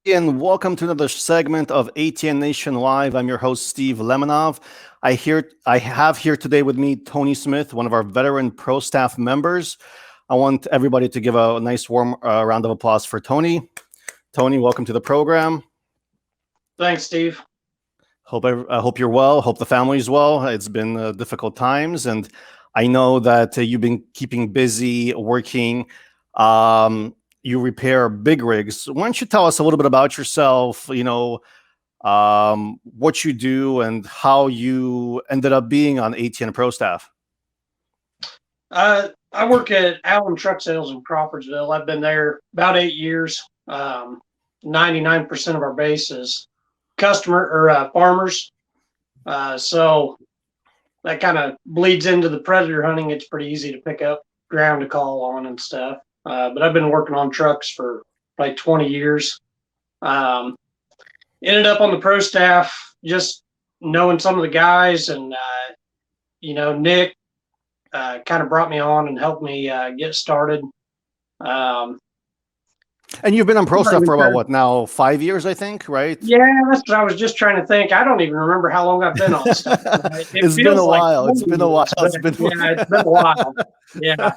And welcome to another segment of ATN Nation Live. I'm your host, Steve Lemonov. I have here today with me Tony Smith, one of our veteran pro staff members. I want everybody to give a nice warm round of applause for Tony. Tony, welcome to the program. Thanks, Steve. I hope you're well. Hope the family's well. It's been difficult times, and I know that you've been keeping busy working. You repair big rigs. Why don't you tell us a little bit about yourself? What you do and how you ended up being on ATN Pro staff. I work at Allen Truck Sales in Crawfordsville. I've been there about 8 years. 99% of our base is customer or farmers. So that kind of bleeds into the predator hunting. It's pretty easy to pick up ground to call on and stuff. But I've been working on trucks for like 20 years. Ended up on the pro staff just knowing some of the guys, and Nick kind of brought me on and helped me get started. And you've been on pro staff for about what now? 5 years, I think, right? Yeah, that's what I was just trying to think. I don't even remember how long I've been on stuff. It's been a while. It's been a while. It's been a while. Yeah.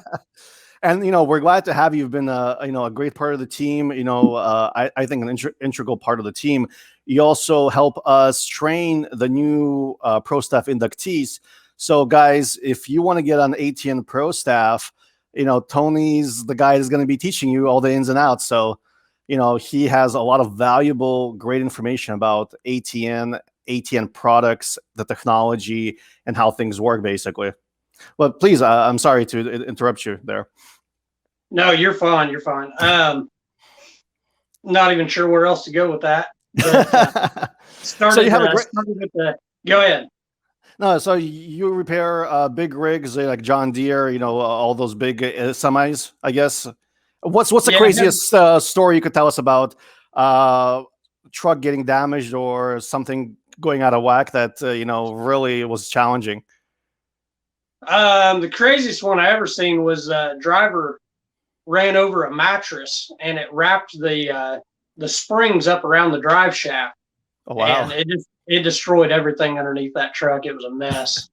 And we're glad to have you. You've been a great part of the team. I think an integral part of the team. You also help us train the new pro staff inductees. So, guys, if you want to get on ATN Pro staff, Tony's the guy that's going to be teaching you all the ins and outs. So, he has a lot of valuable, great information about ATN products, the technology, and how things work, basically. But please, I'm sorry to interrupt you there. No, you're fine. You're fine. Not even sure where else to go with that. But, so you have a great. Go ahead. No, so you repair big rigs like John Deere, all those big semis, I guess. What's the craziest story you could tell us about truck getting damaged or something going out of whack that really was challenging? The craziest one I ever seen was a driver ran over a mattress and it wrapped the springs up around the drive shaft. Oh, wow. And it destroyed everything underneath that truck. It was a mess.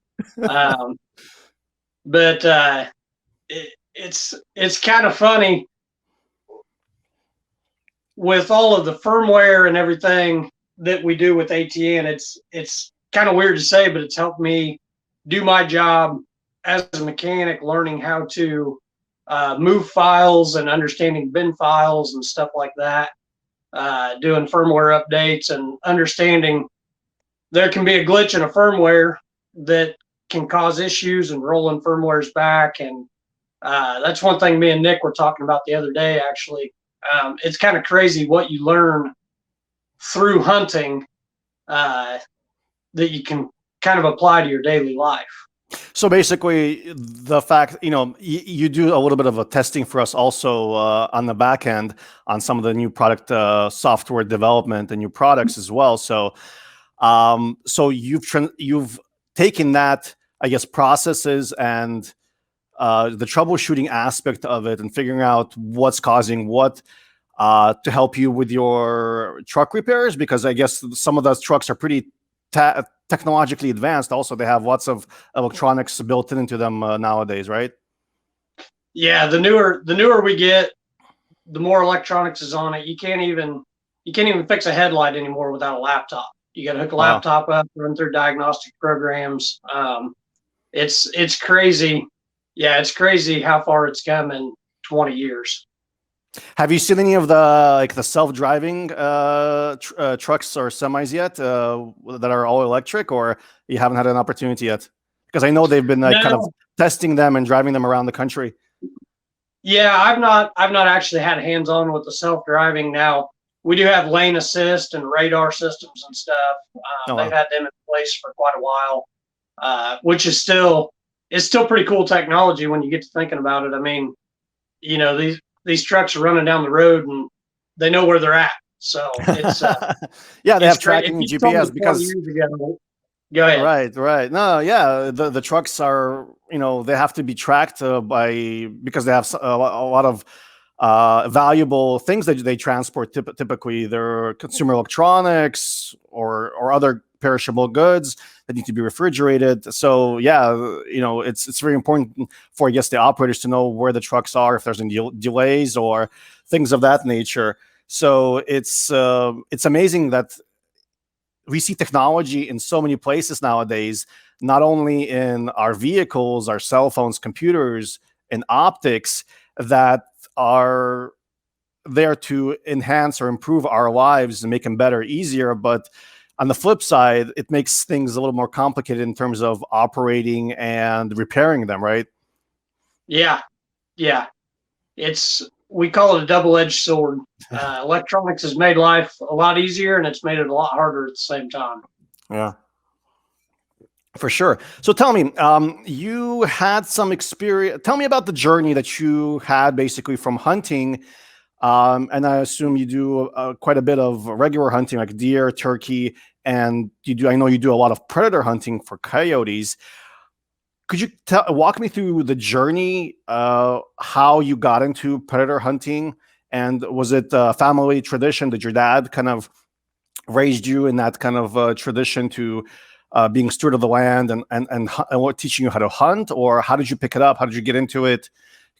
But it's kind of funny with all of the firmware and everything that we do with ATN. It's kind of weird to say, but it's helped me do my job as a mechanic, learning how to move files and understanding bin files and stuff like that, doing firmware updates and understanding there can be a glitch in a firmware that can cause issues and rolling firmwares back. And that's one thing me and Nick were talking about the other day, actually. It's kind of crazy what you learn through hunting that you can kind of apply to your daily life. So basically, the fact, you do a little bit of a testing for us also on the back end on some of the new product software development and new products as well. So you've taken that, I guess, processes and the troubleshooting aspect of it and figuring out what's causing what to help you with your truck repairs, because I guess some of those trucks are pretty technologically advanced. Also, they have lots of electronics built into them nowadays, right? Yeah, the newer we get, the more electronics is on it. You can't even fix a headlight anymore without a laptop. You got to hook a laptop up, run through diagnostic programs. It's crazy. Yeah, it's crazy how far it's come in 20 years. Have you seen any of the self-driving trucks or semis yet that are all electric, or you haven't had an opportunity yet? Because I know they've been kind of testing them and driving them around the country. Yeah, I've not actually had hands-on with the self-driving. Now we do have lane assist and radar systems and stuff. They've had them in place for quite a while, which is still pretty cool technology when you get to thinking about it. I mean, these trucks are running down the road and they know where they're at. So it's yeah, they have tracking and GPS because go ahead. Right. No, yeah, the trucks are, they have to be tracked because they have a lot of valuable things that they transport. Typically, they're consumer electronics or other perishable goods that need to be refrigerated. So yeah, it's very important for, I guess, the operators to know where the trucks are, if there's any delays or things of that nature. So it's amazing that we see technology in so many places nowadays, not only in our vehicles, our cell phones, computers, and optics, that are there to enhance or improve our lives and make them better, easier. But on the flip side, it makes things a little more complicated in terms of operating and repairing them, right? Yeah, yeah. We call it a double-edged sword. Electronics has made life a lot easier, and it's made it a lot harder at the same time. Yeah. For sure. So tell me, you had some experience. Tell me about the journey that you had basically from hunting. And I assume you do quite a bit of regular hunting, like deer, turkey, and I know you do a lot of predator hunting for coyotes. Could you walk me through the journey, how you got into predator hunting? And was it a family tradition? Did your dad kind of raised you in that kind of tradition to being steward of the land and what, teaching you how to hunt, or how did you pick it up? How did you get into it?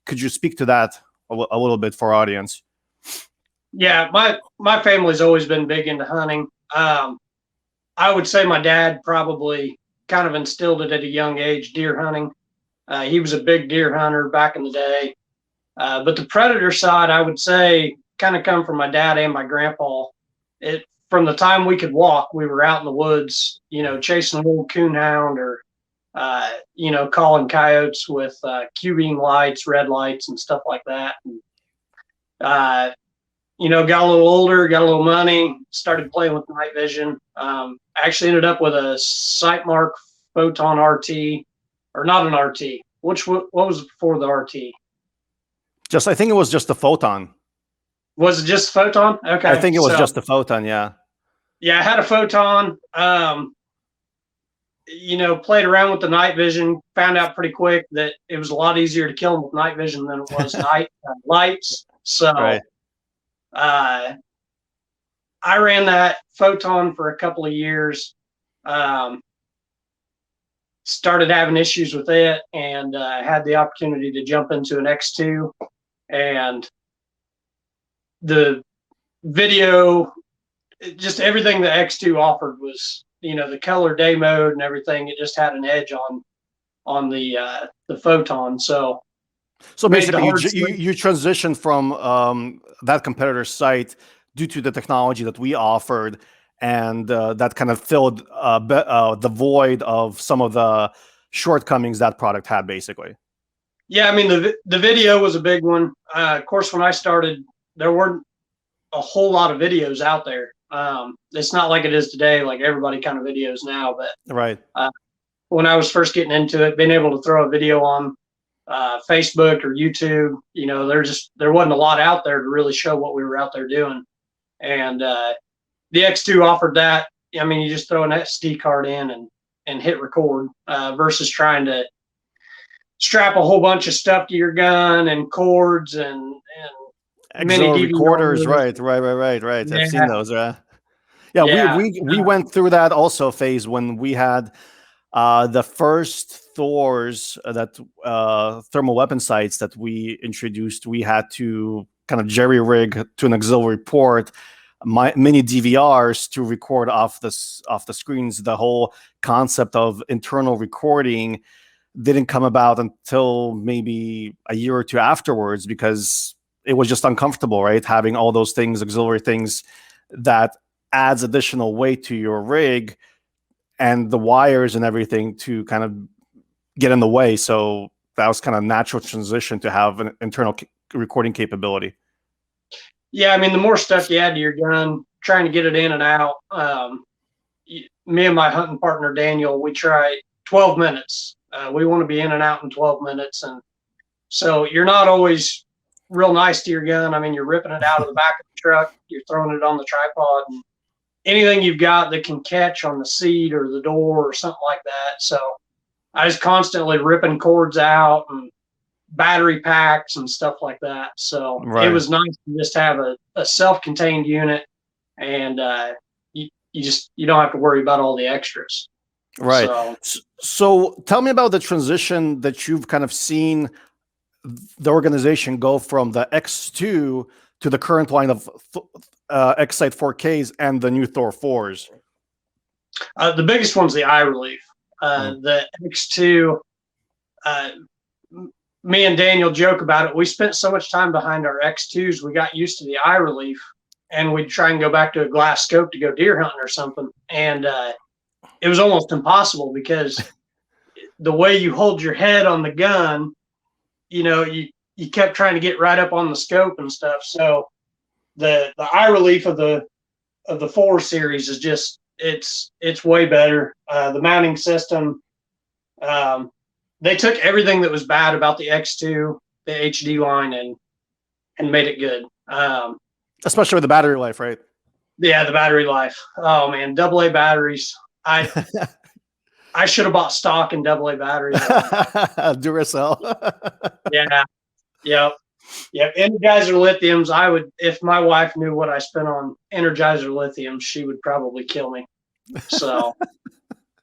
Could you speak to that a little bit for our audience? Yeah, my family's always been big into hunting. I would say my dad probably kind of instilled it at a young age, deer hunting. He was a big deer hunter back in the day. But the predator side, I would say, kind of come from my dad and my grandpa. From the time we could walk, we were out in the woods, chasing a little coonhound or, calling coyotes with Q-beam lights, red lights, and stuff like that. And, got a little older, got a little money, started playing with night vision. Actually ended up with a Sightmark Photon RT, or not an RT. What was before the RT? I think it was just the Photon. Was it just Photon? Okay. I think it was just the Photon, yeah. Yeah, I had a Photon. Played around with the night vision, found out pretty quick that it was a lot easier to kill them with night vision than it was night lights. So right. I ran that Photon for a couple of years. Started having issues with it, and had the opportunity to jump into an X2, and the video, just everything the X2 offered was, the color day mode and everything. It just had an edge on the Photon. So basically, you transitioned from that competitor site due to the technology that we offered, and that kind of filled the void of some of the shortcomings that product had, basically. Yeah, I mean, the video was a big one. Of course, when I started, there weren't a whole lot of videos out there. It's not like it is today, like everybody kind of videos now. But right, when I was first getting into it, being able to throw a video on Facebook or YouTube, there wasn't a lot out there to really show what we were out there doing. And the X2 offered that. I mean, you just throw an SD card in and hit record, versus trying to strap a whole bunch of stuff to your gun and cords and mini DVR recorders. Right. Yeah. I've seen those. Yeah. We went through that also phase when we had the first ThORs, that thermal weapon sights that we introduced. We had to kind of jerry rig to an auxiliary port mini DVRs to record off the screens. The whole concept of internal recording didn't come about until maybe a year or two afterwards, because it was just uncomfortable, right? Having all those things, auxiliary things, that adds additional weight to your rig, and the wires and everything to kind of get in the way. So that was kind of natural transition to have an internal recording capability. Yeah, I mean, the more stuff you add to your gun, trying to get it in and out. Me and my hunting partner Daniel, we try 12 minutes. We want to be in and out in 12 minutes, and so you're not always real nice to your gun. I mean, you're ripping it out of the back of the truck, you're throwing it on the tripod, and anything you've got that can catch on the seat or the door or something like that. So I was constantly ripping cords out and battery packs and stuff like that. So Right. it was nice to just have a self-contained unit, and you don't have to worry about all the extras. Right. So tell me about the transition that you've kind of seen the organization go from the X2 to the current line of X-Sight 4Ks and the new ThOR 4s. The biggest one's the eye relief. The X2, me and Daniel joke about it. We spent so much time behind our X2s, we got used to the eye relief, and we'd try and go back to a glass scope to go deer hunting or something. And it was almost impossible because the way you hold your head on the gun, you kept trying to get right up on the scope and stuff. So the eye relief of the 4 series is just, it's way better. The mounting system, they took everything that was bad about the X2, the HD line, and made it good. Especially with the battery life, right? Yeah, the battery life. Oh man, AA batteries. I should have bought stock in AA batteries. Duracell. Yeah. Yep. Energizer lithiums. I would, if my wife knew what I spent on Energizer lithiums, she would probably kill me. So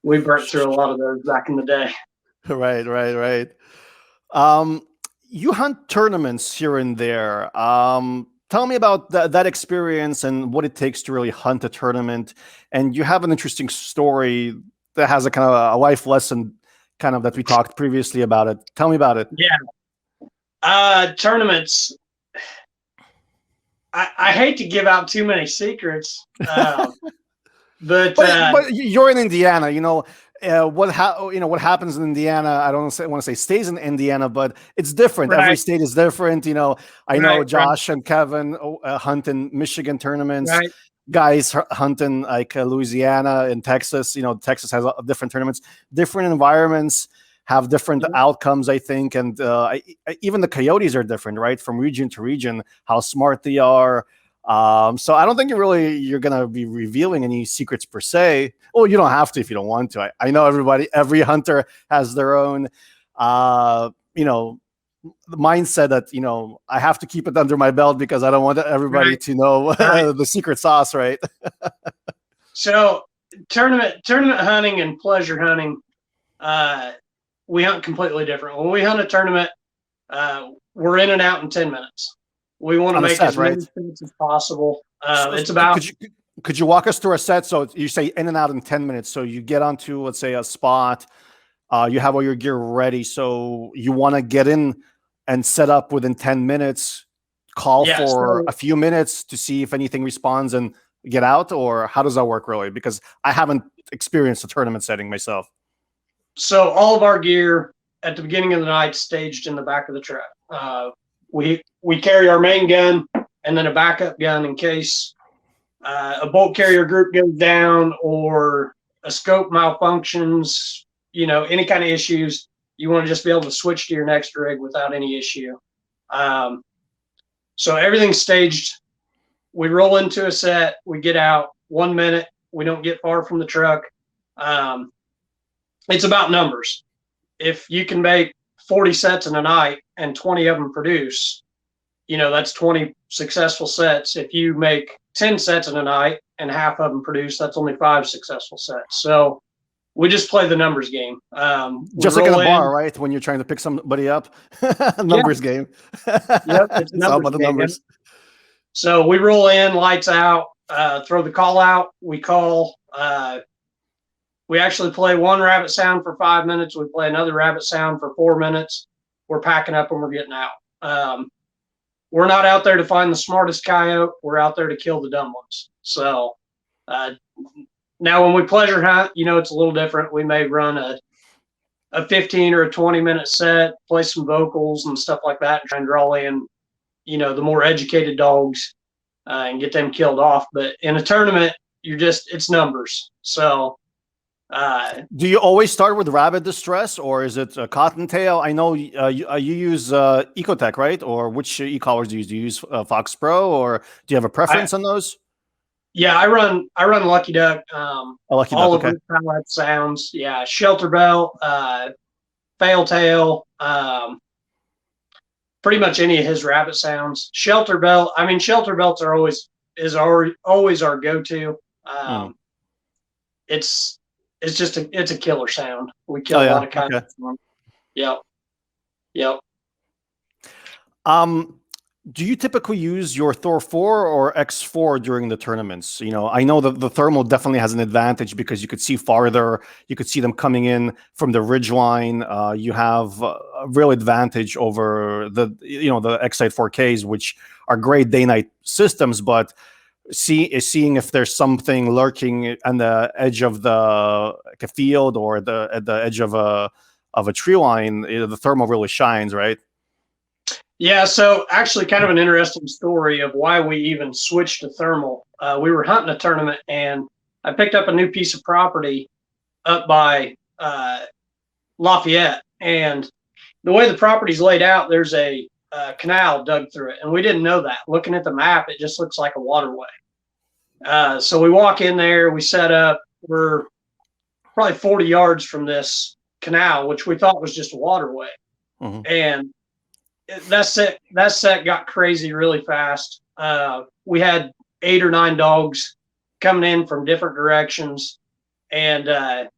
we burnt through a lot of those back in the day. Right. You hunt tournaments here and there. Tell me about that experience and what it takes to really hunt a tournament. And you have an interesting story that has a kind of a life lesson kind of that we talked previously about it. Tell me about it. Yeah. Tournaments. I hate to give out too many secrets, but you're in Indiana, what happens in Indiana. I don't want to say stays in Indiana, but it's different. Right. Every state is different. I know Josh and Kevin hunt in Michigan tournaments. Right. Guys hunt in like Louisiana and Texas. Texas has different tournaments, different environments, have different outcomes, I think. And even the Coyotes are different, right? From region to region, how smart they are. So I don't think you're going to be revealing any secrets per se. Well, you don't have to if you don't want to. I know every hunter has their own, the mindset that, I have to keep it under my belt because I don't want everybody to know the secret sauce, right? So tournament hunting and pleasure hunting, we hunt completely different. When we hunt a tournament, we're in and out in 10 minutes. We want to make as many sets as possible. It's about. Could you walk us through a set? So you say in and out in 10 minutes. So you get onto, let's say, a spot. You have all your gear ready. So you want to get in and set up within 10 minutes, call for a few minutes to see if anything responds and get out? Or how does that work really? Because I haven't experienced a tournament setting myself. So all of our gear at the beginning of the night staged in the back of the truck. We carry our main gun and then a backup gun in case a bolt carrier group goes down or a scope malfunctions, any kind of issues. You want to just be able to switch to your next rig without any issue. So everything's staged. We roll into a set. We get out 1 minute. We don't get far from the truck. It's about numbers. If you can make 40 sets in a night and 20 of them produce, that's 20 successful sets. If you make 10 sets in a night and half of them produce, that's only 5 successful sets. So we just play the numbers game. Just like in a bar, right? When you're trying to pick somebody up, numbers game. Yep, it's numbers game. Numbers. So we roll in, lights out, throw the call out. We call. We actually play one rabbit sound for 5 minutes. We play another rabbit sound for 4 minutes. We're packing up and we're getting out. We're not out there to find the smartest coyote. We're out there to kill the dumb ones. So now when we pleasure hunt, it's a little different. We may run a 15 or a 20-minute set, play some vocals and stuff like that, and try and draw in, the more educated dogs and get them killed off. But in a tournament, it's numbers. So do you always start with rabbit distress, or is it a cottontail? I know you use Ecotech, right? Or which e-collars do you use? Do you use Fox Pro, or do you have a preference on those? Yeah, I run Lucky Duck. Lucky all Duck, of the pallet sounds. Yeah, Shelter Belt, Fail Tail. pretty much any of his rabbit sounds. Shelter belt. I mean, shelter belts are always our go-to. Mm. It's just it's a killer sound. We Oh kill a yeah. lot of kinds Okay. of them. Yep. Yep. Um, do you typically use your Thor 4 or X4 during the tournaments? I know that the thermal definitely has an advantage because you could see farther. You could see them coming in from the ridge line. You have a real advantage over the Excite 4Ks, which are great day-night systems, but seeing if there's something lurking on the edge of like a field or at the edge of a tree line, the thermal really shines, right? Yeah, so actually, kind of an interesting story of why we even switched to thermal. We were hunting a tournament, and I picked up a new piece of property up by Lafayette, and the way the property's laid out, there's a canal dug through it, and we didn't know that. Looking at the map, it just looks like a waterway. So we walk in there, we set up. We're probably 40 yards from this canal, which we thought was just a waterway, and that set got crazy really fast. We had 8 or 9 dogs coming in from different directions, and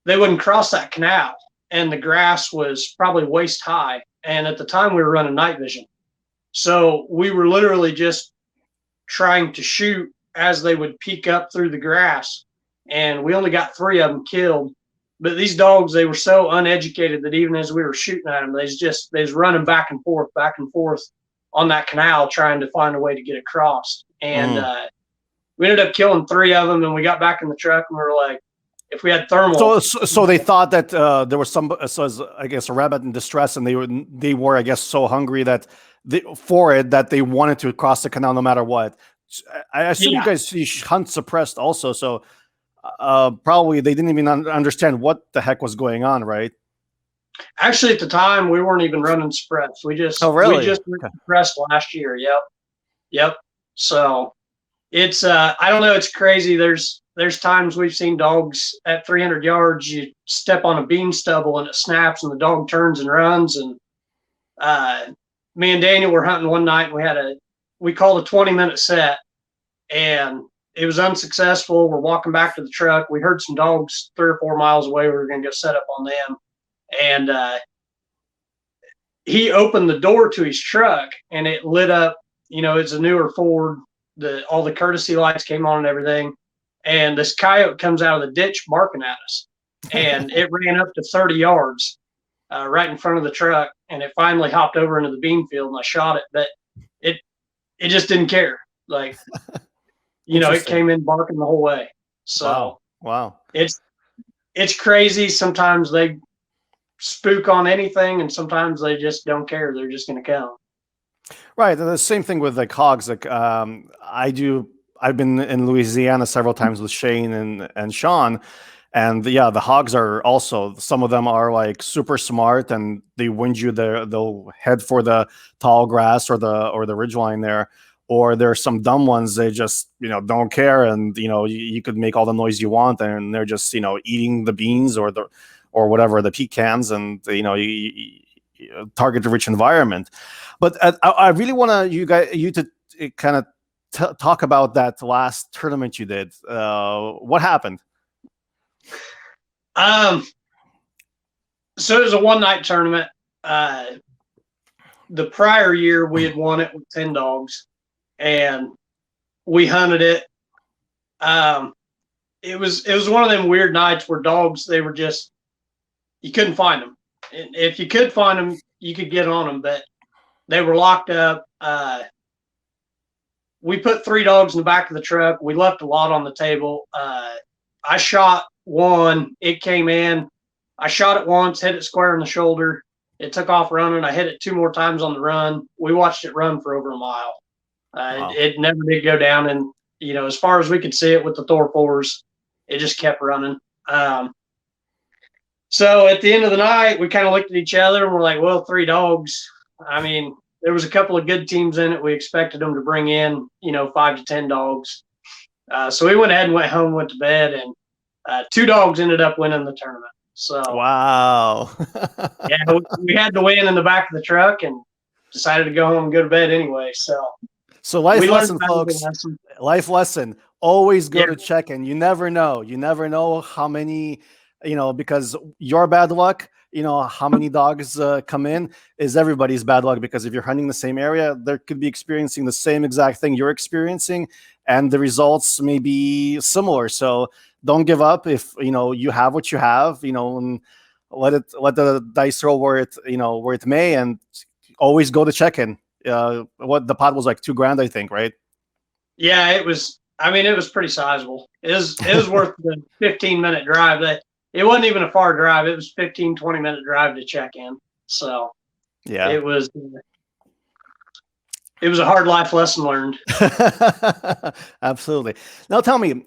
they wouldn't cross that canal. And the grass was probably waist high. And at the time, we were running night vision, so we were literally just trying to shoot as they would peek up through the grass. And we only got 3 of them killed. But these dogs, they were so uneducated that even as we were shooting at them, they was running back and forth on that canal, trying to find a way to get across. And we ended up killing 3 of them, and we got back in the truck, and we were like, if we had thermal. So they thought that there was I guess, a rabbit in distress, and they were I guess so hungry that they wanted to cross the canal no matter what. I assume you guys hunt suppressed also, so probably they didn't even understand what the heck was going on, right? Actually, at the time, we weren't even running suppressed. We just really? We just went suppressed last year. Yep. So it's I don't know. It's crazy. There's times we've seen dogs at 300 yards. You step on a bean stubble and it snaps, and the dog turns and runs. And me and Daniel were hunting one night, and we called a 20-minute set, and it was unsuccessful. We're walking back to the truck. We heard some dogs 3 or 4 miles away. We were going to go set up on them. And he opened the door to his truck, and it lit up. It's a newer Ford. All the courtesy lights came on and everything. And this coyote comes out of the ditch barking at us. And it ran up to 30 yards right in front of the truck. And it finally hopped over into the bean field, and I shot it. But it just didn't care. Like, it came in barking the whole way. So wow. It's crazy. Sometimes they spook on anything, and sometimes they just don't care. They're just going to come. Right. And the same thing with like hogs. Like I've been in Louisiana several times with Shane and Sean. And the hogs are also, some of them are like super smart, and they wind you they'll head for the tall grass or the ridgeline there. Or there's some dumb ones, they just, don't care. And, you could make all the noise you want, and they're just, eating the beans or whatever, the pecans, and, target rich environment. But I really want you to kind of talk about that last tournament you did. What happened? So it was a one-night tournament. The prior year we had won it with 10 dogs, and we hunted it. It was one of them weird nights where dogs, they were just, you couldn't find them. If you could find them, you could get on them, but they were locked up. We put 3 dogs in the back of the truck. We left a lot on the table. I shot one. It came in. I shot it once, hit it square in the shoulder. It took off running. I hit it 2 more times on the run. We watched it run for over a mile. Wow. It never did go down. And, as far as we could see it with the ThOR 4s, it just kept running. So at the end of the night, we kind of looked at each other and we're like, well, 3 dogs. I mean, there was a couple of good teams in it. We expected them to bring in, 5 to 10 dogs. So we went ahead and went home, went to bed, and 2 dogs ended up winning the tournament. So Wow. yeah, we had the win in the back of the truck and decided to go home and go to bed anyway. So We life learned lesson, a valuable folks. lesson. Life lesson. Always Yeah, go to check-in. You never know. You never know how many, because your bad luck, how many dogs come in is everybody's bad luck, because if you're hunting the same area, they could be experiencing the same exact thing you're experiencing, and the results may be similar. So don't give up if, you have what you have, and let the dice roll where it may, and always go to check-in. What the pot was like, 2 grand, I think, right? yeah, it was. I mean, it was pretty sizable. It was worth the 15-minute drive. That it wasn't even a far drive. It was 15-20 minute drive to check in. So Yeah. it was a hard life lesson learned. Absolutely. Now tell me,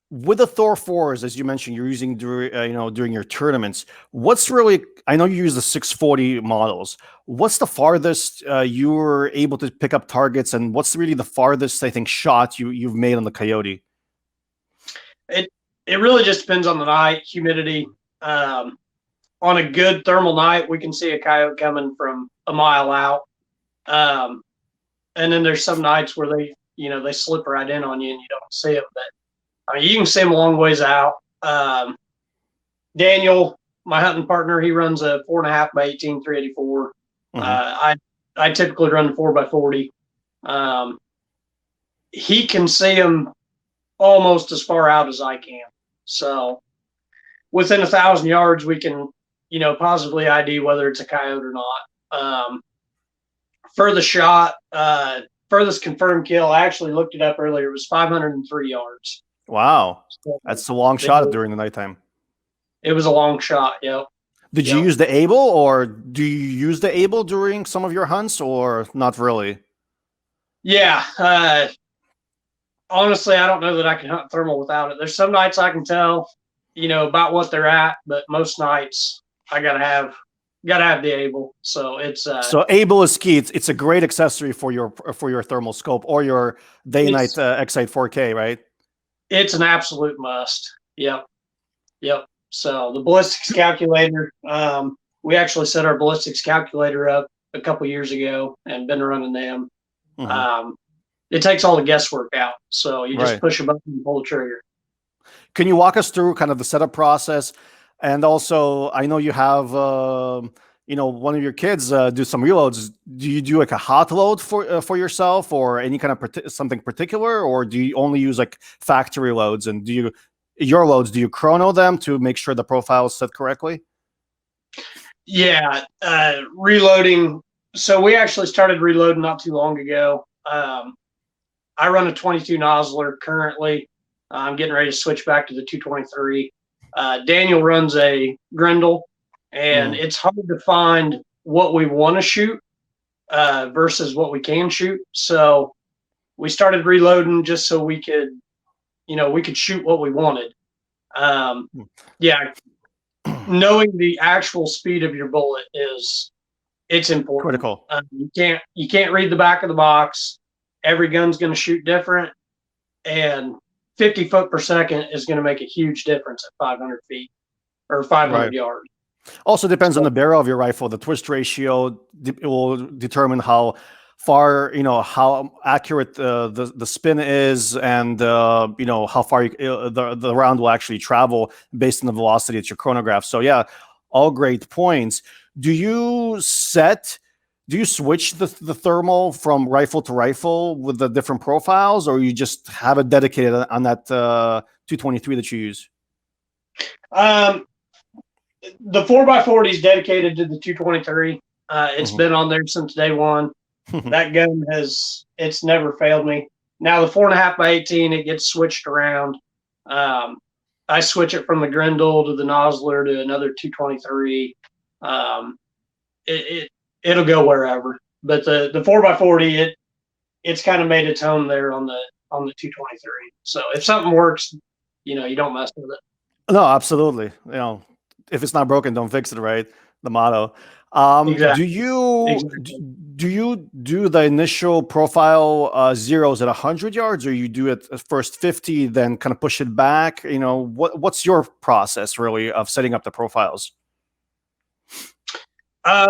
with the Thor fours, as you mentioned, you're using during your tournaments. What's really, I know you use the 640 models. What's the farthest you were able to pick up targets, and what's really the farthest, I think, shot you've made on the Coyote? It really just depends on the night, humidity. On a good thermal night, we can see a coyote coming from a mile out. And then there's some nights where they slip right in on you and you don't see them. But I mean, you can see them a long ways out. Daniel, my hunting partner, he runs a 4.5 by 18 384. I typically run 4 by 40. He can see them almost as far out as I can. So within 1,000 yards, we can, positively ID whether it's a coyote or not. Furthest shot, furthest confirmed kill, I actually looked it up earlier, it was 503 yards. Wow. So That's a long shot during the nighttime. it was a long shot. Yep. Did you use the ABL, or do you use the ABL during some of your hunts, or not really? Yeah. Honestly, I don't know that I can hunt thermal without it. There's some nights I can tell, about what they're at, but most nights I gotta have the ABL. So it's So ABL is key. It's a great accessory for your thermal scope or your day night Excite 4K, right? It's an absolute must. Yep. So the ballistics calculator, we actually set our ballistics calculator up a couple years ago and been running them. It takes all the guesswork out. So you just push a button and pull the trigger. Can you walk us through kind of the setup process? And also, I know you have, one of your kids do some reloads. Do you do like a hot load for yourself, or any kind of something particular, or do you only use like factory loads? And do you chrono them to make sure the profile is set correctly? Yeah, reloading. So we actually started reloading not too long ago. I run a 22 nozzler currently. I'm getting ready to switch back to the 223. Daniel runs a Grendel, and it's hard to find what we want to shoot versus what we can shoot. So we started reloading just so we could shoot what we wanted. Yeah, knowing the actual speed of your bullet it's important. Critical. You can't read the back of the box. Every gun's going to shoot different, and 50 foot per second is going to make a huge difference at 500 feet or 500 yards. Also depends on the barrel of your rifle. The twist ratio will determine how far, how accurate the spin is, and how far the round will actually travel based on the velocity at your chronograph. So yeah, all great points. Do you switch the thermal from rifle to rifle with the different profiles, or you just have it dedicated on that 223 that you use? The 4x40 is dedicated to the 223. It's been on there since day one. That gun it's never failed me. Now the 4.5 by 18, it gets switched around. I switch it from the Grendel to the Nozzler to another 223. It'll go wherever. But the 4x40, it's kind of made its home there on the 223. So if something works, you don't mess with it. No, absolutely. If it's not broken, don't fix it, right? The motto. Exactly. do you do the initial profile zeros at 100 yards, or you do it at first 50, then kind of push it back? What's your process really of setting up the profiles?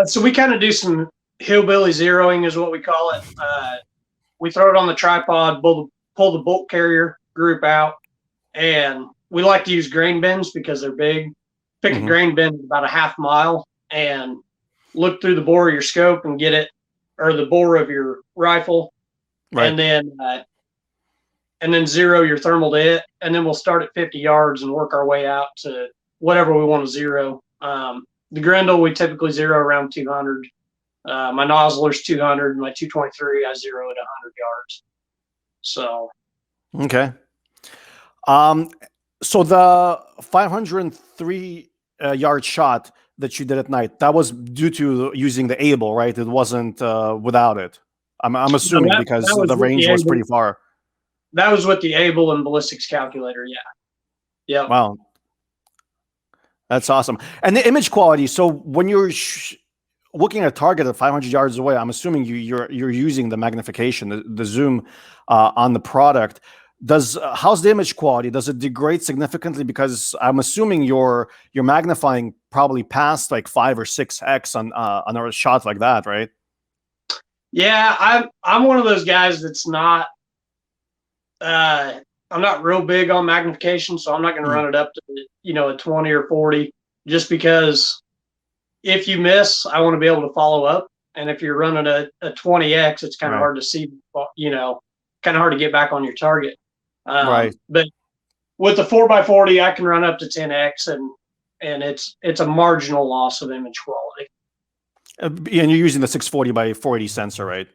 So we kind of do some hillbilly zeroing, is what we call it. We throw it on the tripod, pull the bolt carrier group out, and we like to use grain bins because they're big. Pick a grain bin about a half mile and look through the bore of your scope and get it, or the bore of your rifle, Right. and then zero your thermal to it, and then we'll start at 50 yards and work our way out to whatever we want to zero. The Grendel we typically zero around 200. My Nozzler's 200. My 223 I zero at 100 yards. So okay. So the 503 yard shot that you did at night, that was due to using the ABL, right? It wasn't without it. I'm assuming because the range was pretty far. That was with the ABL and Ballistics calculator. Yeah. Yeah. Wow. That's awesome. And the image quality. So when you're looking at a target at 500 yards away, I'm assuming you're using the magnification, the zoom on the product. How's the image quality? Does it degrade significantly? Because I'm assuming you're magnifying probably past like 5 or 6x on a shot like that, right? Yeah, I'm one of those guys that's not. I'm not real big on magnification, so I'm not going to run it up to a 20 or 40, just because if you miss, I want to be able to follow up. And if you're running a 20x, it's kind of hard to see, kind of hard to get back on your target. Right. But with the 4x40, I can run up to 10x, and it's a marginal loss of image quality. And you're using the 640 by 480 sensor, right?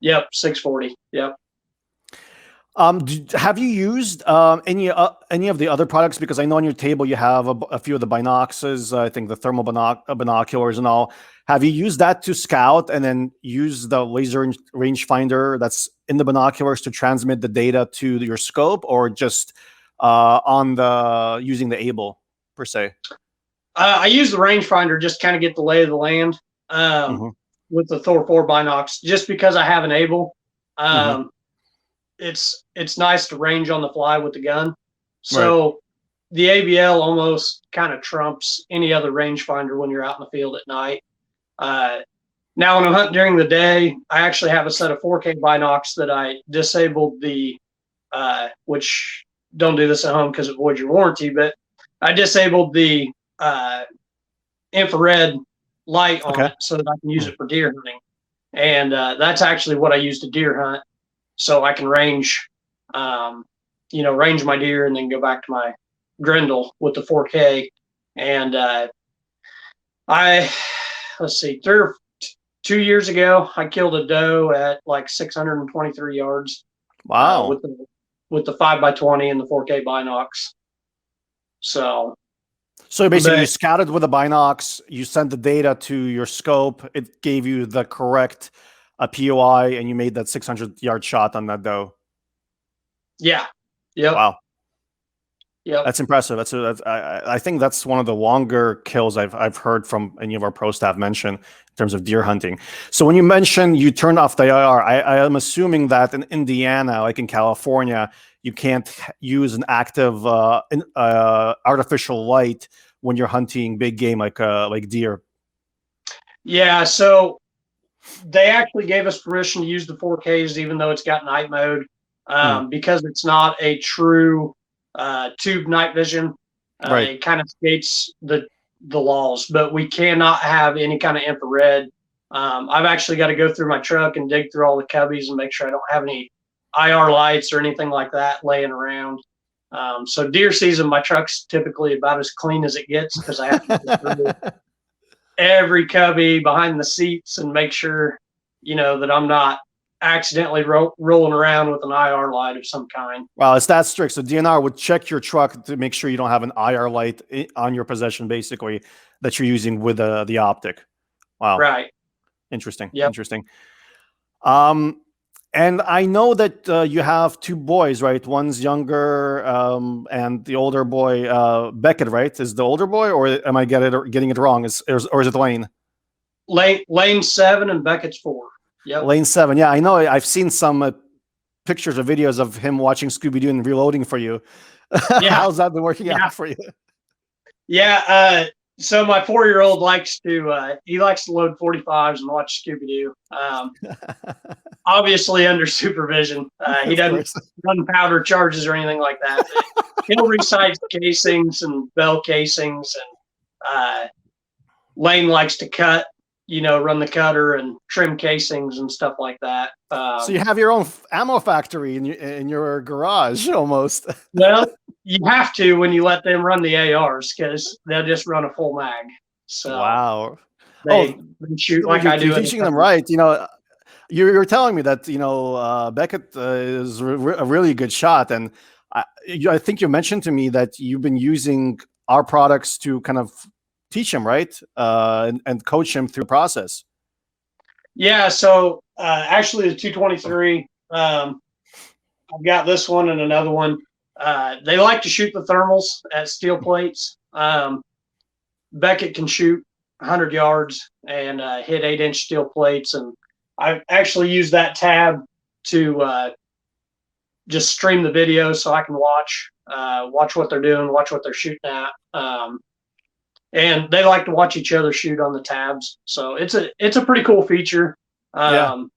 Yep, 640. Yep. Have you used any of the other products? Because I know on your table you have a few of the binoxes, I think the thermal binoculars and all. Have you used that to scout and then use the laser rangefinder that's in the binoculars to transmit the data to your scope, or just using the ABL per se? I use the rangefinder just kind of get the lay of the land with the ThOR 4 binocs, just because I have an ABL. It's nice to range on the fly with the gun. So the ABL almost kind of trumps any other rangefinder when you're out in the field at night. Now, when I'm hunting during the day, I actually have a set of 4K binocs that I disabled which don't do this at home because it voids your warranty, but I disabled the infrared light on it so that I can use it for deer hunting. And that's actually what I use to deer hunt. So I can range my deer and then go back to my Grendel with the 4K. And let's see, 2 years ago, I killed a doe at like 623 yards. Wow. With the 5x20 and the 4K binocs. So basically you scouted with the binocs, you sent the data to your scope, it gave you the correct POI, and you made that 600-yard shot on that doe. Yeah. Yep. Wow. Yeah. That's impressive. I think that's one of the longer kills I've heard from any of our pro staff mention in terms of deer hunting. So when you mentioned you turned off the IR, I am assuming that in Indiana, like in California, you can't use an active artificial light when you're hunting big game like deer. Yeah. So they actually gave us permission to use the 4Ks, even though it's got night mode, because it's not a true tube night vision. It kind of skates the laws, but we cannot have any kind of infrared. I've actually got to go through my truck and dig through all the cubbies and make sure I don't have any IR lights or anything like that laying around. So deer season, my truck's typically about as clean as it gets because I have to go through every cubby behind the seats and make sure, that I'm not accidentally rolling around with an IR light of some kind. Wow, it's that strict. So DNR would check your truck to make sure you don't have an IR light on your possession, basically, that you're using with the optic. Wow. Right. Interesting. Yep. Interesting. And I know that you have two boys, right? One's younger, and the older boy, Beckett, right? Is the older boy, or am I getting it wrong? Or is it Lane? Lane 7 and Beckett's 4. Yep. Lane 7. Yeah, I know. I've seen some pictures or videos of him watching Scooby-Doo and reloading for you. Yeah. How's that been working out for you? Yeah. So my 4-year-old likes to load 45s and watch Scooby-Doo. Obviously under supervision. He doesn't run powder charges or anything like that. He'll recite casings and bell casings, and Lane likes to cut, run the cutter and trim casings and stuff like that. So you have your own ammo factory in your garage almost. Well, you have to when you let them run the ARs, because they'll just run a full mag. So wow. They shoot like I do. You're teaching them right. You're telling me that Beckett is a really good shot, and I think you mentioned to me that you've been using our products to kind of teach him, right, and coach him through the process. Yeah. So actually, the 223, I've got this one and another one. They like to shoot the thermals at steel plates. Beckett can shoot 100 yards and hit 8-inch steel plates, and I've actually used that tab to just stream the video so I can watch what they're doing, watch what they're shooting at. And they like to watch each other shoot on the tabs. So it's a pretty cool feature. I've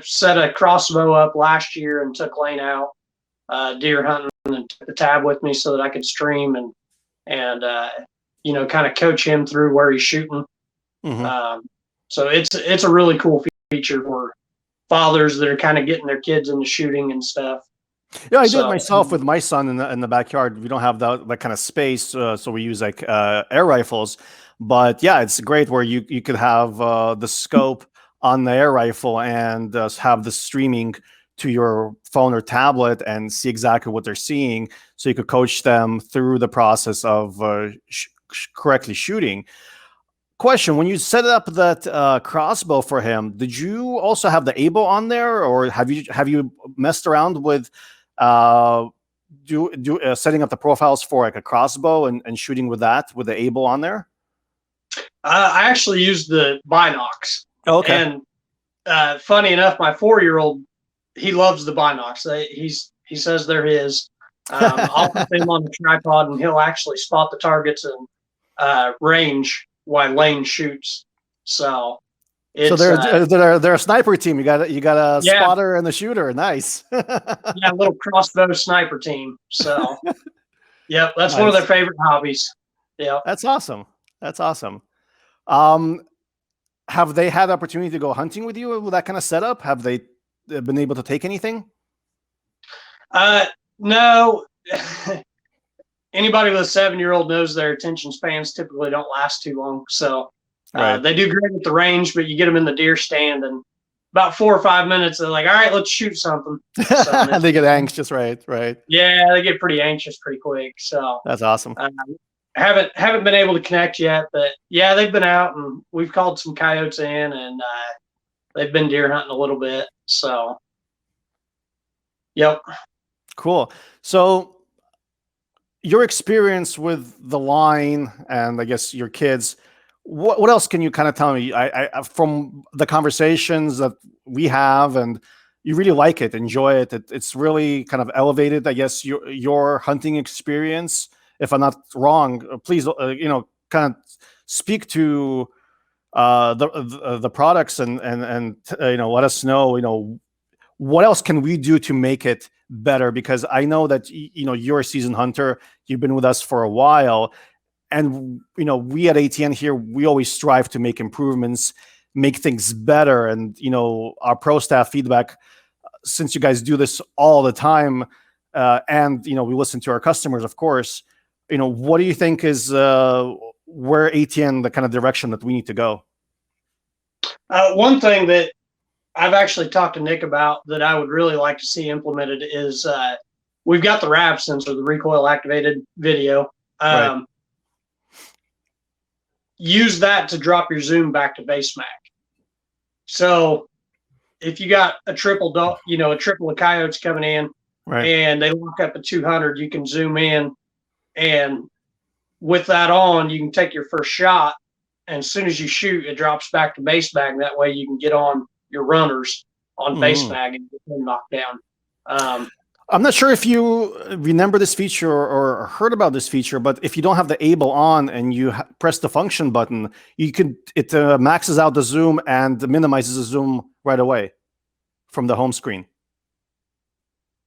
set a crossbow up last year and took Lane out deer hunting and took the tab with me so that I could stream and kind of coach him through where he's shooting. Mm-hmm. So it's a really cool feature for fathers that are kind of getting their kids into shooting and stuff. Yeah, I do it myself with my son in the backyard. We don't have that kind of space, so we use like air rifles. But yeah, it's great where you could have the scope on the air rifle and have the streaming to your phone or tablet and see exactly what they're seeing, so you could coach them through the process of correctly shooting. Question: when you set up that crossbow for him, did you also have the ABL on there, or have you messed around with setting up the profiles for like a crossbow and shooting with that with the ABL on there? I actually used the binocs. Oh, okay. And funny enough, my 4-year-old, he loves the binocs. He says they're his. I'll put them on the tripod, and he'll actually spot the targets and range while Lane shoots. So they're a sniper team. You got a spotter and the shooter. Nice. Yeah, a little crossbow sniper team. So yeah, that's nice. One of their favorite hobbies. Yeah, that's awesome. That's awesome. Have they had the opportunity to go hunting with you with that kind of setup? Have they been able to take anything? No. Anybody with a 7-year-old knows their attention spans typically don't last too long. So they do great at the range, but you get them in the deer stand, and about 4 or 5 minutes, they're like, all right, let's shoot something. So they get anxious, right? Yeah, they get pretty anxious pretty quick. So that's awesome. Haven't been able to connect yet, but yeah, they've been out, and we've called some coyotes in, and they've been deer hunting a little bit. So, yep. Cool. So your experience with the line and I guess your kids, what else can you kind of tell me? I from the conversations that we have, and you really like it, enjoy it. It's really kind of elevated, I guess, your hunting experience. If I'm not wrong, please, kind of speak to the products and let us know, what else can we do to make it better? Because I know that you're a seasoned hunter. You've been with us for a while, and we at ATN here, we always strive to make improvements, make things better, and our pro staff feedback. Since you guys do this all the time, and we listen to our customers, of course. What do you think is where ATN, the kind of direction that we need to go? One thing that I've actually talked to Nick about that I would really like to see implemented is we've got the RAV sensor, the recoil activated video. Right. Use that to drop your zoom back to base mag. So if you got a triple of coyotes coming in, right, and they lock up at 200, you can zoom in, and with that on, you can take your first shot and as soon as you shoot, it drops back to base mag. That way you can get on your runners on base mag and get them knocked down. I'm not sure if you remember this feature or heard about this feature, but if you don't have the ABL on and you press the function button, it maxes out the zoom and minimizes the zoom right away from the home screen.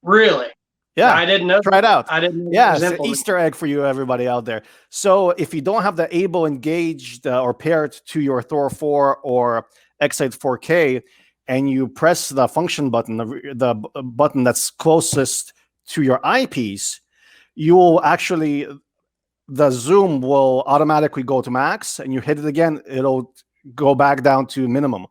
Really? Yeah, I didn't know. Try it out. I didn't know. Yeah, it's an Easter egg for you, everybody out there. So if you don't have the ABL engaged or paired to your ThOR 4 or Excite 4K, and you press the function button, the button that's closest to your eyepiece, you will actually, the zoom will automatically go to max, and you hit it again, it'll go back down to minimum.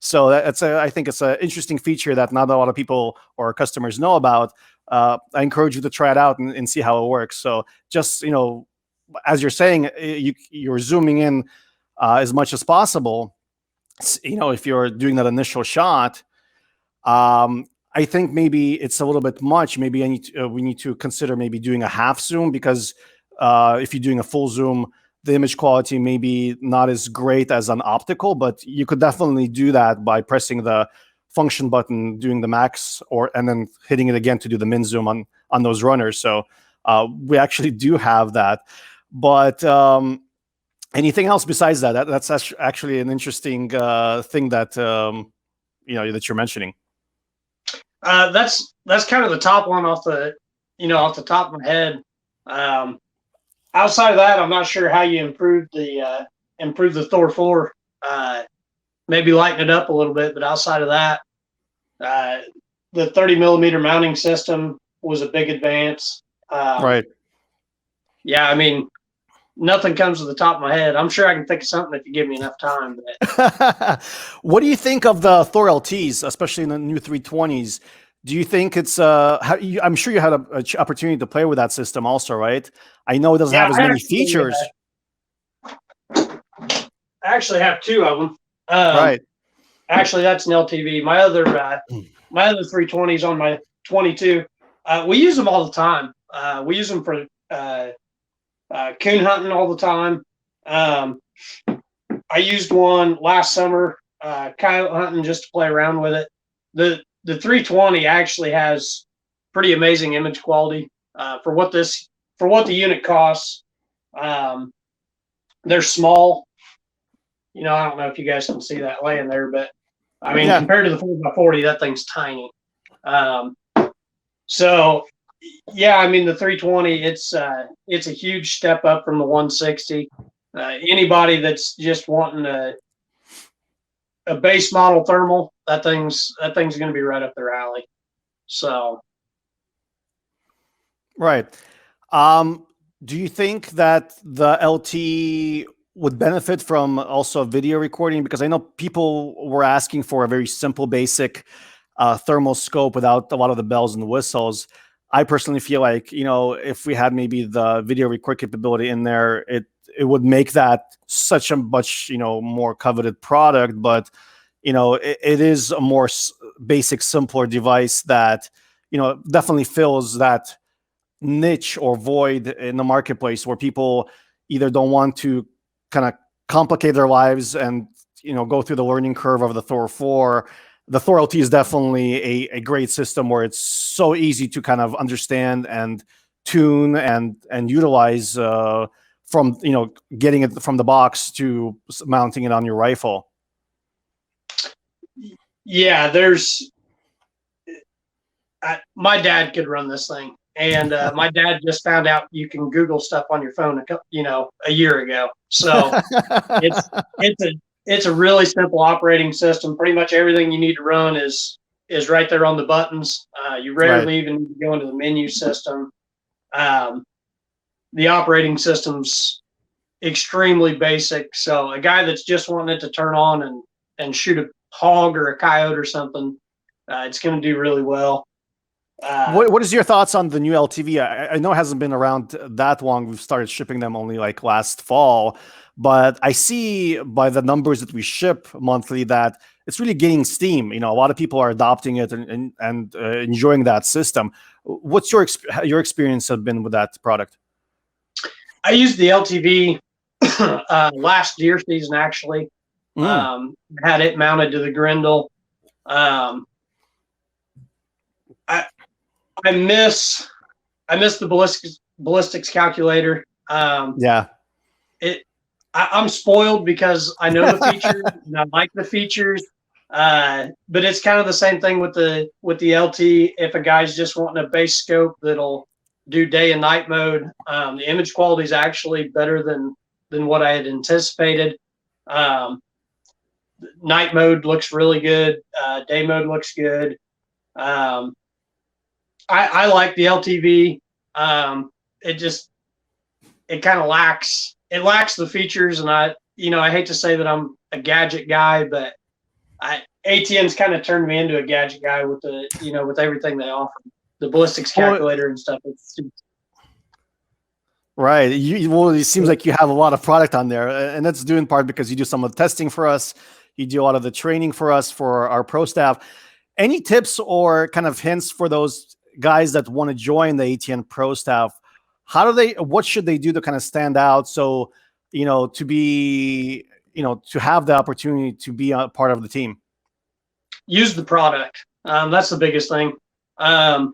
So I think it's an interesting feature that not a lot of people or customers know about. I encourage you to try it out and see how it works. So just, as you're saying, you're zooming in as much as possible. If you're doing that initial shot, I think maybe it's a little bit much. Maybe we need to consider maybe doing a half zoom, because if you're doing a full zoom, the image quality may be not as great as an optical, but you could definitely do that by pressing the function button, doing the max, and then hitting it again to do the min zoom on those runners. So we actually do have that. But anything else besides that? That's actually an interesting thing that that you're mentioning. That's kind of the top one off the top of my head. Outside of that, I'm not sure how you improve the ThOR 4. Maybe lighten it up a little bit, but outside of that, the 30 millimeter mounting system was a big advance. Right. Yeah, I mean, nothing comes to the top of my head. I'm sure I can think of something if you give me enough time. But what do you think of the ThOR LTs, especially in the new 320s? Do you think it's I'm sure you had an opportunity to play with that system also, right? I know it doesn't have as many features. I actually have two of them. Right. Actually, that's an LTV. My other 320s on my 22. We use them all the time. We use them for coon hunting all the time. I used one last summer, coyote hunting, just to play around with it. The 320 actually has pretty amazing image quality for what the unit costs. They're small. I don't know if you guys can see that laying there, but I mean, compared to the 4x40, that thing's tiny. So yeah, I mean, the 320, it's a huge step up from the 160. Anybody that's just wanting a base model thermal, that thing's going to be right up their alley. So, right. Do you think that the LT would benefit from also video recording? Because I know people were asking for a very simple, basic thermal scope without a lot of the bells and whistles. I personally feel like, if we had maybe the video record capability in there, it would make that such a much, more coveted product. But, it is a more basic, simpler device that, definitely fills that niche or void in the marketplace where people either don't want to kind of complicate their lives and, go through the learning curve of the ThOR 4. The ThOR LT is definitely a great system where it's so easy to kind of understand and tune and utilize from, getting it from the box to mounting it on your rifle. Yeah, my dad could run this thing. And my dad just found out you can Google stuff on your phone, a year ago. So it's a really simple operating system. Pretty much everything you need to run is right there on the buttons. You rarely even need to go into the menu system. The operating system's extremely basic. So a guy that's just wanting it to turn on and shoot a hog or a coyote or something, it's going to do really well. What is your thoughts on the new LTV? I know it hasn't been around that long. We've started shipping them only like last fall, but I see by the numbers that we ship monthly that it's really gaining steam. A lot of people are adopting it and enjoying that system. What's your experience have been with that product? I used the LTV last deer season actually. Had it mounted to the grindle. I miss the ballistics calculator. Yeah. I'm spoiled because I know the features and I like the features. But it's kind of the same thing with the LT. If a guy's just wanting a base scope that'll do day and night mode, the image quality is actually better than what I had anticipated. Night mode looks really good. Day mode looks good. I like the LTV. It kind of lacks the features, and I hate to say that I'm a gadget guy, but ATN's kind of turned me into a gadget guy with with everything they offer, the ballistics calculator and stuff. Right. Well, it seems like you have a lot of product on there, and that's due in part because you do some of the testing for us. You do a lot of the training for us, for our pro staff. Any tips or kind of hints for those guys that want to join the ATN pro staff? What should they do to kind of stand out? So, to be, to have the opportunity to be a part of the team. Use the product. That's the biggest thing. A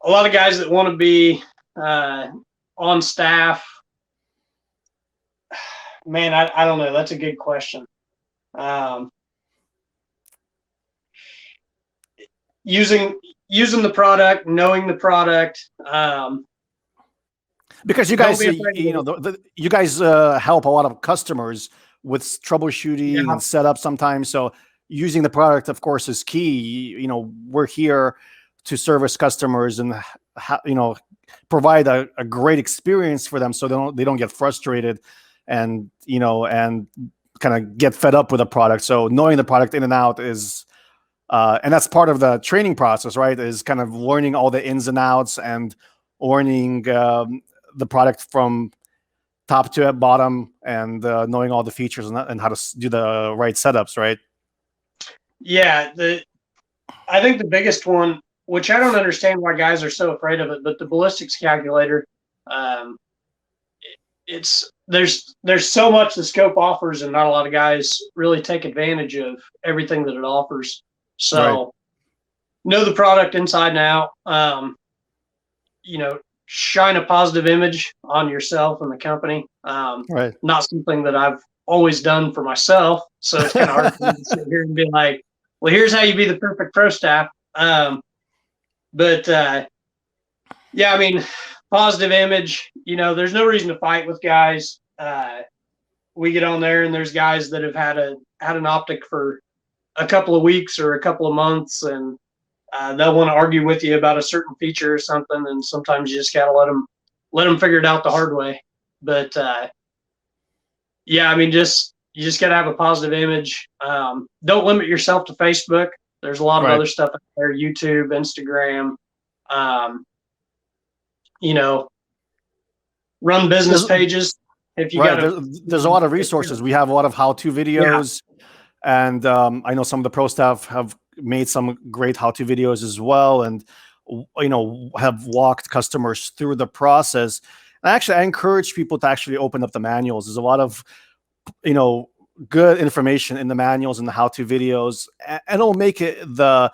lot of guys that want to be on staff, man, I don't know. That's a good question. Using the product, knowing the product. Because you guys, you guys help a lot of customers with troubleshooting and setup sometimes. So using the product, of course, is key. We're here to service customers and provide a great experience for them, so they don't get frustrated and and kind of get fed up with the product. So knowing the product in and out is, and that's part of the training process, right? Is kind of learning all the ins and outs and learning the product from top to bottom, and knowing all the features and how to do the right setups, right? Yeah, I think the biggest one, which I don't understand why guys are so afraid of it, but the ballistics calculator, there's so much the scope offers, and not a lot of guys really take advantage of everything that it offers. So know the product inside and out. Shine a positive image on yourself and the company. Not something that I've always done for myself, so it's kind of hard for me to sit here and be like, well, here's how you be the perfect pro staff. But yeah, I mean, positive image. There's no reason to fight with guys. We get on there, and there's guys that have had an optic for a couple of weeks or a couple of months, and they'll want to argue with you about a certain feature or something. And sometimes you just gotta let them figure it out the hard way. But yeah, I mean, you just gotta have a positive image. Don't limit yourself to Facebook. There's a lot of other stuff out there, YouTube, Instagram. Run business pages. If you there's a lot of resources. We have a lot of how-to videos, and I know some of the pro staff have made some great how-to videos as well, and have walked customers through the process. And actually, I encourage people to actually open up the manuals. There's a lot of good information in the manuals and the how-to videos, and it'll make it the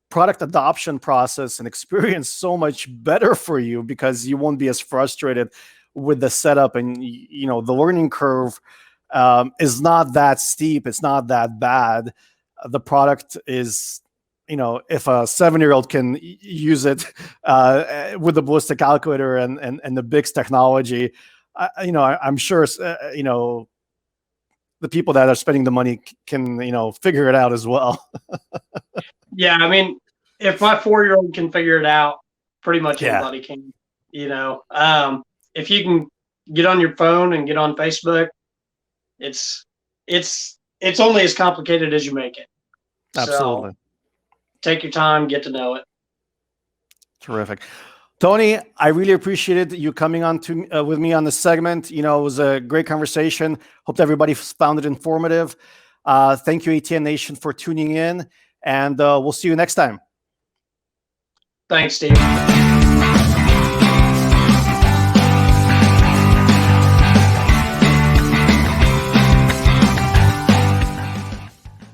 product adoption process and experience so much better for you, because you won't be as frustrated with the setup, and the learning curve is not that steep. It's not that bad. The product is, if a 7-year-old can use it with the ballistic calculator and the BIX technology, I'm sure the people that are spending the money can figure it out as well. Yeah, I mean, if my 4-year-old can figure it out, pretty much anybody can. If you can get on your phone and get on Facebook, it's only as complicated as you make it. Absolutely. So, take your time, get to know it. Terrific. Tony, I really appreciated you coming on with me on this segment. It was a great conversation. Hope everybody found it informative. Thank you, ATN Nation, for tuning in, and we'll see you next time. Thanks, Steve.